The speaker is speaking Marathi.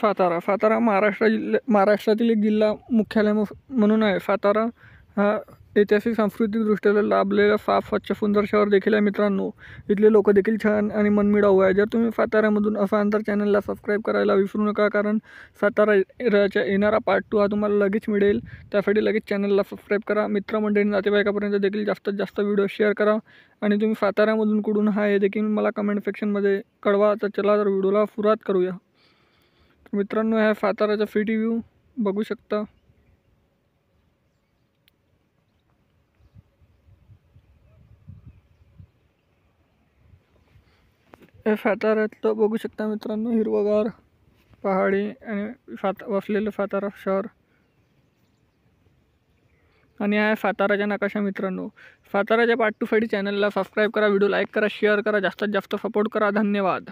सातारा महाराष्ट्रातील एक जिल्हा मुख्यालय म्हणून आहे. सातारा हा ऐतिहासिक सांस्कृतिकदृष्ट्या लाभलेला साफ स्वच्छ सुंदर शहर देखील आहे मित्रांनो. इथले लोक देखील छान आणि मनमिळाऊ आहे. जर तुम्ही साताऱ्यामधून असाल तर चॅनलला सबस्क्राईब करायला विसरू नका, कारण साताराच्या येणारा पार्ट 2 हा तुम्हाला लगेच मिळेल. त्यासाठी लगेच चॅनलला सबस्क्राईब करा. मित्रमंडळी नातेवाईकापर्यंत देखील जास्तीत जास्त व्हिडिओ शेअर करा आणि तुम्ही साताऱ्यामधून कुठून हा हे देखील मला कमेंट सेक्शनमध्ये कळवा. तर चला तर व्हिडिओला सुरुवात करूया. मित्रांनो, ह्या साताराचा सिटी व्ह्यू बघू शकता. हे साताऱ्यातलं बघू शकता मित्रांनो, हिरवगार पहाडी आणि वसलेलं सातारा शहर. आणि हा साताराचा नकाशा मित्रांनो. साताराच्या पार्ट 2 साठी चॅनलला सबस्क्राईब करा, व्हिडिओ लाईक करा, शेअर करा, जास्तीत जास्त सपोर्ट करा. धन्यवाद.